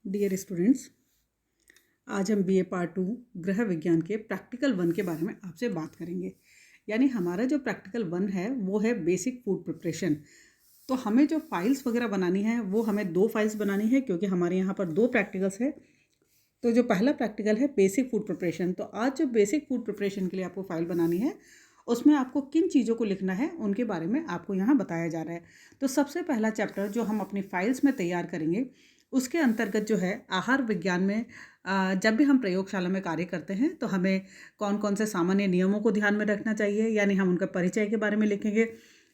Dear students, आज हम BA part 2 गृह विज्ञान के प्रैक्टिकल 1 के बारे में आपसे बात करेंगे। यानी हमारा जो प्रैक्टिकल 1 है वो है बेसिक फूड प्रिपरेशन। तो हमें जो फाइल्स वगैरह बनानी है वो हमें 2 फाइल्स बनानी है, क्योंकि हमारे यहाँ पर 2 प्रैक्टिकल्स है। तो जो पहला प्रैक्टिकल है बेसिक फूड प्रिपरेशन, तो आज जो बेसिक फूड प्रिपरेशन के लिए आपको फाइल बनानी है उसमें आपको किन चीज़ों को लिखना है उनके बारे में आपको यहाँ बताया जा रहा है। तो सबसे पहला चैप्टर जो हम अपनी फाइल्स में तैयार करेंगे उसके अंतर्गत जो है आहार विज्ञान में जब भी हम प्रयोगशाला में कार्य करते हैं तो हमें कौन कौन से सामान्य नियमों को ध्यान में रखना चाहिए, यानी हम उनका परिचय के बारे में लिखेंगे।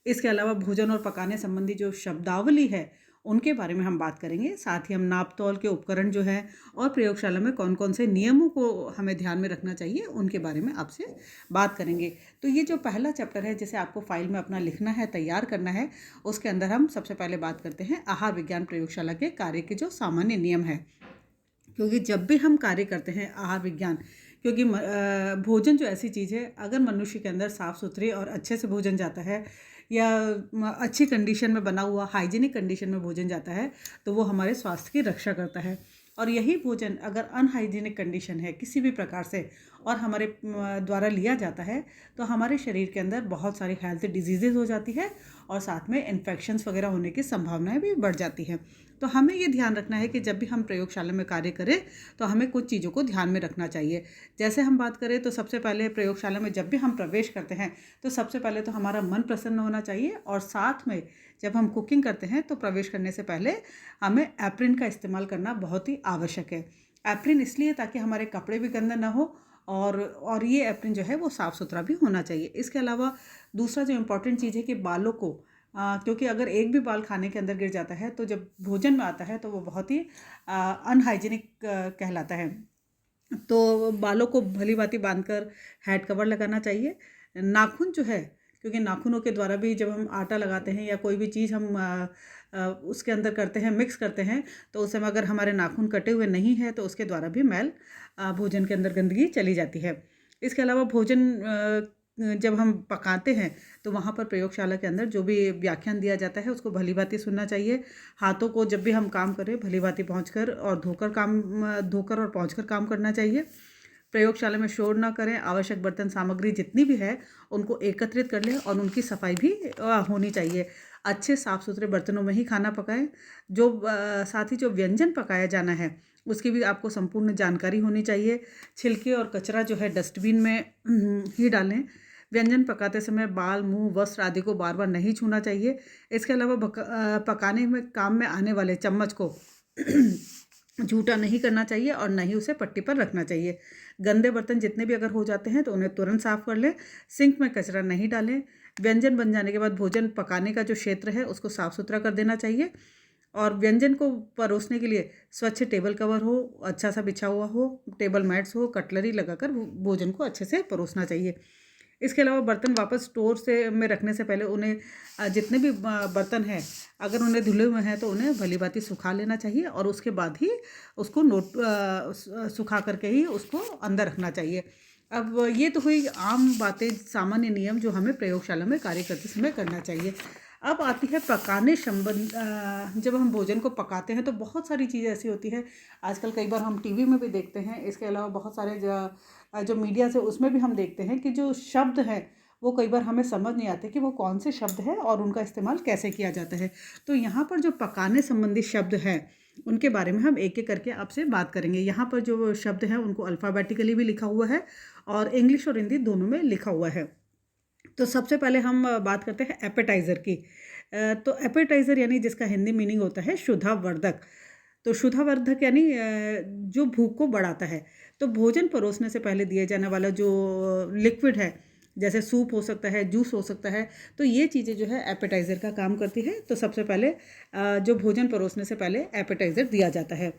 इसके अलावा भोजन और पकाने संबंधी जो शब्दावली है उनके बारे में हम बात करेंगे। साथ ही हम नाप तौल के उपकरण जो है और प्रयोगशाला में कौन कौन से नियमों को हमें ध्यान में रखना चाहिए उनके बारे में आपसे बात करेंगे। तो ये जो पहला चैप्टर है जिसे आपको फाइल में अपना लिखना है, तैयार करना है, उसके अंदर हम सबसे पहले बात करते हैं आहार विज्ञान प्रयोगशाला के कार्य के जो सामान्य नियम है। क्योंकि जब भी हम कार्य करते हैं आहार विज्ञान, क्योंकि भोजन जो ऐसी चीज़ है, अगर मनुष्य के अंदर साफ़ सुथरे और अच्छे से भोजन जाता है या अच्छी कंडीशन में बना हुआ हाइजीनिक कंडीशन में भोजन जाता है तो वो हमारे स्वास्थ्य की रक्षा करता है। और यही भोजन अगर अनहाइजीनिक कंडीशन है किसी भी प्रकार से और हमारे द्वारा लिया जाता है तो हमारे शरीर के अंदर बहुत सारी हेल्थ डिजीज़ेज हो जाती है और साथ में इन्फेक्शंस वगैरह होने की संभावनाएं भी बढ़ जाती हैं। तो हमें ये ध्यान रखना है कि जब भी हम प्रयोगशाला में कार्य करें तो हमें कुछ चीज़ों को ध्यान में रखना चाहिए। जैसे हम बात करें तो सबसे पहले प्रयोगशाला में जब भी हम प्रवेश करते हैं तो सबसे पहले तो हमारा मन प्रसन्न होना चाहिए, और साथ में जब हम कुकिंग करते हैं तो प्रवेश करने से पहले हमें एप्रिन का इस्तेमाल करना बहुत ही आवश्यक है। एप्रिन इसलिए ताकि हमारे कपड़े भी गंदे ना हो और ये एप्रिन जो है वो साफ़ सुथरा भी होना चाहिए। इसके अलावा दूसरा जो इम्पोर्टेंट चीज़ है कि बालों को क्योंकि अगर एक भी बाल खाने के अंदर गिर जाता है तो जब भोजन में आता है तो वो बहुत ही अनहाइजीनिक कहलाता है। तो बालों को भली भांति बांधकर हेड कवर लगाना चाहिए। नाखून जो है, क्योंकि नाखूनों के द्वारा भी जब हम आटा लगाते हैं या कोई भी चीज़ हम उसके अंदर करते हैं, मिक्स करते हैं, तो उस समय अगर हमारे नाखून कटे हुए नहीं है तो उसके द्वारा भी मैल भोजन के अंदर गंदगी चली जाती है। इसके अलावा भोजन जब हम पकाते हैं तो वहाँ पर प्रयोगशाला के अंदर जो भी व्याख्यान दिया जाता है उसको भली भांति सुनना चाहिए। हाथों को जब भी हम काम करें भली भांति पहुँचकर और धोकर और पहुँचकर काम करना चाहिए। प्रयोगशाला में शोर ना करें। आवश्यक बर्तन सामग्री जितनी भी है उनको एकत्रित कर लें और उनकी सफाई भी होनी चाहिए। अच्छे साफ़ सुथरे बर्तनों में ही खाना पकाएं। साथ ही जो व्यंजन पकाया जाना है उसकी भी आपको संपूर्ण जानकारी होनी चाहिए। छिलके और कचरा जो है डस्टबिन में ही डालें। व्यंजन पकाते समय बाल, मुंह, वस्त्र आदि को बार बार नहीं छूना चाहिए। इसके अलावा पकाने में काम में आने वाले चम्मच को झूठा नहीं करना चाहिए और न ही उसे पट्टी पर रखना चाहिए। गंदे बर्तन जितने भी अगर हो जाते हैं तो उन्हें तुरंत साफ़ कर लें। सिंक में कचरा नहीं डालें। व्यंजन बन जाने के बाद भोजन पकाने का जो क्षेत्र है उसको साफ़ सुथरा कर देना चाहिए। और व्यंजन को परोसने के लिए स्वच्छ टेबल कवर हो, अच्छा सा बिछा हुआ हो, टेबल मैट्स हो, कटलरी लगाकर भोजन को अच्छे से परोसना चाहिए। इसके अलावा बर्तन वापस स्टोर में रखने से पहले उन्हें जितने भी बर्तन हैं अगर उन्हें धुले हुए हैं तो उन्हें भली भांति सुखा लेना चाहिए और उसके बाद ही उसको सुखा करके ही उसको अंदर रखना चाहिए। अब ये तो हुई आम बातें, सामान्य नियम जो हमें प्रयोगशाला में कार्य करते समय करना चाहिए। अब आती है पकाने संबंध। जब हम भोजन को पकाते हैं तो बहुत सारी चीज़ें ऐसी होती है, आजकल कई बार हम टीवी में भी देखते हैं। इसके अलावा बहुत सारे जो मीडिया से उसमें भी हम देखते हैं कि जो शब्द हैं वो कई बार हमें समझ नहीं आते कि वो कौन से शब्द हैं और उनका इस्तेमाल कैसे किया जाता है। तो यहाँ पर जो पकाने संबंधी शब्द हैं उनके बारे में हम एक एक करके आपसे बात करेंगे। यहाँ पर जो शब्द हैं उनको अल्फ़ाबेटिकली भी लिखा हुआ है और इंग्लिश और हिंदी दोनों में लिखा हुआ है। तो सबसे पहले हम बात करते हैं एपेटाइज़र की। तो एपेटाइज़र यानी जिसका हिंदी मीनिंग होता है क्षुधावर्धक। तो क्षुधावर्धक यानी जो भूख को बढ़ाता है। तो भोजन परोसने से पहले दिए जाने वाला जो लिक्विड है, जैसे सूप हो सकता है, जूस हो सकता है, तो ये चीज़ें जो है एपेटाइज़र का काम करती है। तो सबसे पहले जो भोजन परोसने से पहले एपेटाइज़र दिया जाता है।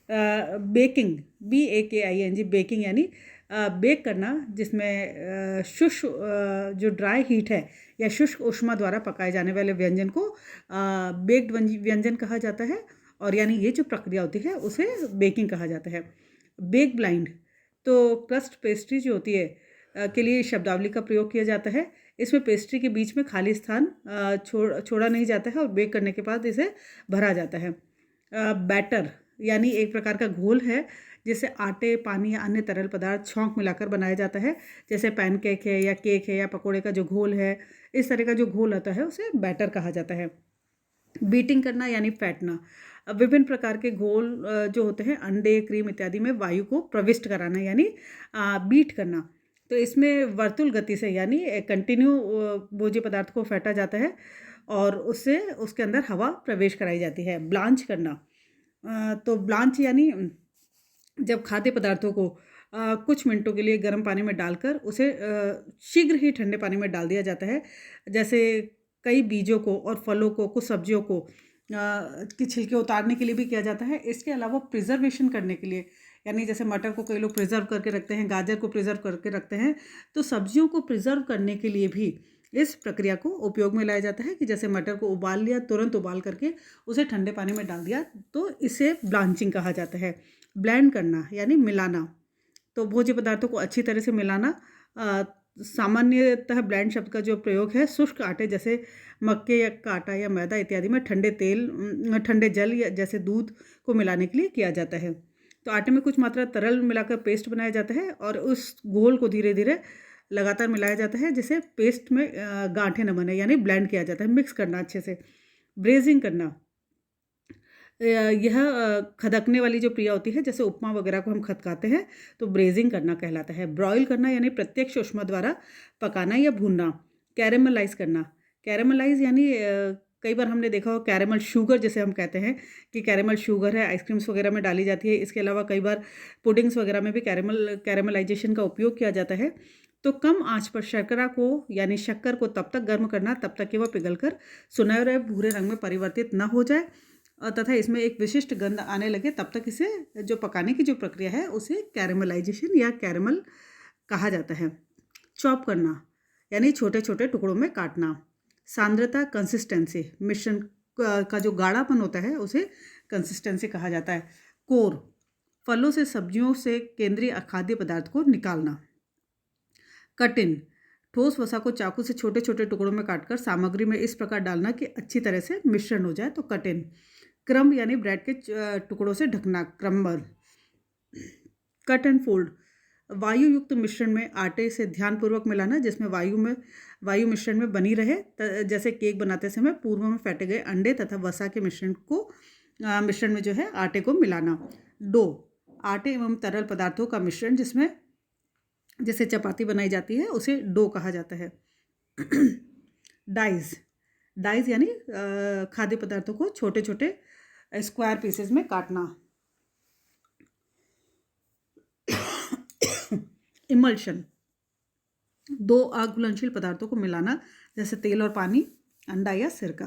बेकिंग, BAKING, बेकिंग यानी बेक करना, जिसमें शुष्क जो ड्राई हीट है या शुष्क ऊष्मा द्वारा पकाए जाने वाले व्यंजन को बेक्ड व्यंजन कहा जाता है। और यानी ये जो प्रक्रिया होती है उसे बेकिंग कहा जाता है। बेक ब्लाइंड, तो क्रस्ट पेस्ट्री जो होती है के लिए शब्दावली का प्रयोग किया जाता है। इसमें पेस्ट्री के बीच में खाली स्थान छोड़ा नहीं जाता है और बेक करने के बाद इसे भरा जाता है। बैटर, यानी एक प्रकार का घोल है जिसे आटे, पानी या अन्य तरल पदार्थ छौंक मिलाकर बनाया जाता है। जैसे पैनकेक है या केक है या पकोड़े का जो घोल है, इस तरह का जो घोल होता है उसे बैटर कहा जाता है। बीटिंग करना यानी फैटना। विभिन्न प्रकार के घोल जो होते हैं अंडे, क्रीम इत्यादि में वायु को प्रविष्ट कराना यानी बीट करना। तो इसमें वर्तुल गति से यानी कंटिन्यू भोज्य पदार्थ को फेंटा जाता है और उससे उसके अंदर हवा प्रवेश कराई जाती है। ब्लांच करना, तो ब्लांच यानी जब खाद्य पदार्थों को कुछ मिनटों के लिए गर्म पानी में डालकर उसे शीघ्र ही ठंडे पानी में डाल दिया जाता है। जैसे कई बीजों को और फलों को, कुछ सब्जियों को की छिलके उतारने के लिए भी किया जाता है। इसके अलावा प्रिजर्वेशन करने के लिए, यानी जैसे मटर को कई लोग प्रिजर्व करके रखते हैं, गाजर को प्रिजर्व करके रखते हैं, तो सब्जियों को प्रिजर्व करने के लिए भी इस प्रक्रिया को उपयोग में लाया जाता है कि जैसे मटर को उबाल लिया, तुरंत उबाल करके उसे ठंडे पानी में डाल दिया, तो इसे ब्लांचिंग कहा जाता है। ब्लेंड करना यानी मिलाना, तो भोज्य पदार्थों को अच्छी तरह से मिलाना। सामान्यतः ब्लेंड शब्द का जो प्रयोग है शुष्क आटे जैसे मक्के या का आटा या मैदा इत्यादि में ठंडे जल या जैसे दूध को मिलाने के लिए किया जाता है। तो आटे में कुछ मात्रा तरल मिलाकर पेस्ट बनाया जाता है और उस घोल को धीरे धीरे लगातार मिलाया जाता है जिससे पेस्ट में गांठें न बने, यानी ब्लेंड किया जाता है, मिक्स करना अच्छे से। ब्रेजिंग करना, यह खदकने वाली जो क्रिया होती है, जैसे उपमा वगैरह को हम खदकाते हैं तो ब्रेजिंग करना कहलाता है। ब्रॉयल करना यानी प्रत्यक्ष ऊष्मा द्वारा पकाना या भूनना। कैरेमलाइज करना, कैरेमलाइज यानी कई बार हमने देखा हो कैरेमल शुगर जैसे हम कहते हैं कि कैरेमल शुगर है, आइसक्रीम्स वगैरह में डाली जाती है। इसके अलावा कई बार पुडिंग्स वगैरह में भी कैरेमलाइजेशन का उपयोग किया जाता है। तो कम आंच पर शर्करा को यानी शक्कर को तब तक गर्म करना तब तक कि वह पिघलकर सुनहरे भूरे रंग में परिवर्तित न हो जाए तथा इसमें एक विशिष्ट गंध आने लगे, तब तक इसे जो पकाने की जो प्रक्रिया है उसे कैरेमलाइजेशन या कैरेमल कहा जाता है। चॉप करना यानी छोटे छोटे टुकड़ों में काटना। सांद्रता, कंसिस्टेंसी, मिश्रण का जो गाढ़ापन होता है उसे कंसिस्टेंसी कहा जाता है। कोर, फलों से सब्जियों से केंद्रीय अखाद्य पदार्थ को निकालना। कट इन, ठोस वसा को चाकू से छोटे छोटे टुकड़ों में काटकर सामग्री में इस प्रकार डालना कि अच्छी तरह से मिश्रण हो जाए, तो कट इन। क्रम्ब यानी ब्रेड के टुकड़ों से ढकना, क्रम्बल। कट एंड फोल्ड, वायु युक्त मिश्रण में आटे से ध्यानपूर्वक मिलाना जिसमें वायु मिश्रण में बनी रहे, जैसे केक बनाते समय पूर्व में फेंटे गए अंडे तथा वसा के मिश्रण में जो है आटे को मिलाना। डो, आटे एवं तरल पदार्थों का मिश्रण जिसमें जैसे चपाती बनाई जाती है उसे डो कहा जाता है। डाइज यानी खाद्य पदार्थों को छोटे छोटे स्क्वायर पीसेस में काटना। इमल्शन, दो आग घुलनशील पदार्थों को मिलाना जैसे तेल और पानी, अंडा या सिरका।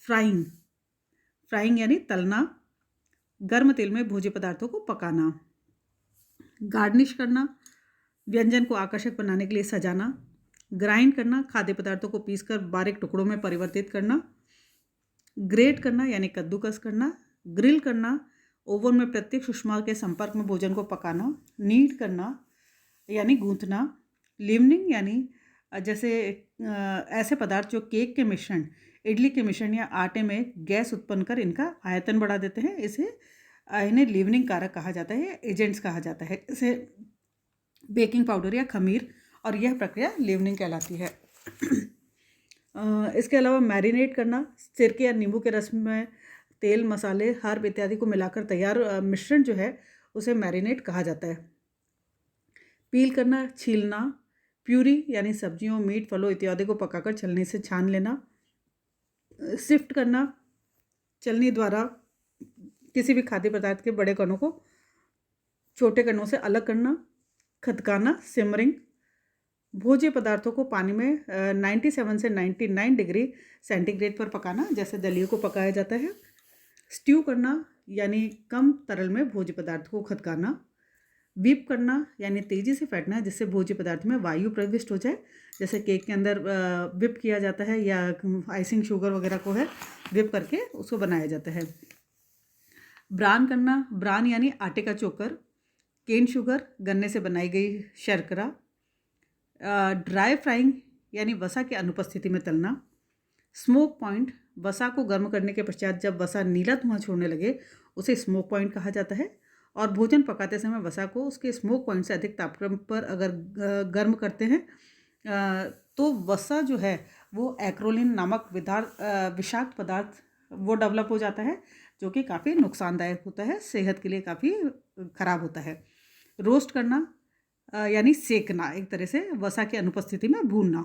फ्राइंग यानी तलना, गर्म तेल में भोज्य पदार्थों को पकाना। गार्निश करना, व्यंजन को आकर्षक बनाने के लिए सजाना। ग्राइंड करना, खाद्य पदार्थों को पीसकर बारीक टुकड़ों में परिवर्तित करना। ग्रेट करना यानी कद्दूकस करना। ग्रिल करना, ओवन में प्रत्यक्ष ऊष्मा के संपर्क में भोजन को पकाना। नीड करना यानी गूंथना। लीवनिंग यानी जैसे ऐसे पदार्थ जो केक के मिश्रण, इडली के मिश्रण या आटे में गैस उत्पन्न कर इनका आयतन बढ़ा देते हैं, इन्हें लीवनिंग कारक कहा जाता है, एजेंट्स कहा जाता है, जैसे बेकिंग पाउडर या खमीर, और यह प्रक्रिया लीवनिंग कहलाती है। इसके अलावा मैरिनेट करना, सिरके या नींबू के रस में तेल, मसाले, हर्ब इत्यादि को मिलाकर तैयार मिश्रण जो है उसे मैरिनेट कहा जाता है। पील करना, छीलना। प्यूरी यानी सब्जियों, मीट, फलों इत्यादि को पकाकर छलनी से छान लेना। सिफ्ट करना, छलनी द्वारा किसी भी खाद्य पदार्थ के बड़े कणों को छोटे कणों से अलग करना। खदकाना, सिमरिंग, भोज्य पदार्थों को पानी में 97 से 99 डिग्री सेंटीग्रेड पर पकाना जैसे दलियों को पकाया जाता है। स्ट्यू करना यानी कम तरल में भोज्य पदार्थ को खदकाना। व्हीप करना यानी तेज़ी से फेंटना जिससे भोज्य पदार्थ में वायु प्रविष्ट हो जाए, जैसे केक के अंदर व्हिप किया जाता है या आइसिंग शुगर वगैरह को है व्हिप करके उसको बनाया जाता है। ब्रान करना, ब्रान यानी आटे का चोकर। केन शुगर, गन्ने से बनाई गई शर्करा। ड्राई फ्राइंग यानी वसा की अनुपस्थिति में तलना। स्मोक पॉइंट, वसा को गर्म करने के पश्चात जब वसा नीला धुआं छोड़ने लगे उसे स्मोक पॉइंट कहा जाता है। और भोजन पकाते समय वसा को उसके स्मोक पॉइंट से अधिक तापक्रम पर अगर गर्म करते हैं तो वसा जो है वो एक्रोलिन नामक विषाक्त पदार्थ वो डेवलप हो जाता है, जो कि काफ़ी नुकसानदायक होता है, सेहत के लिए काफ़ी ख़राब होता है। रोस्ट करना यानी सेकना, एक तरह से वसा की अनुपस्थिति में भूनना।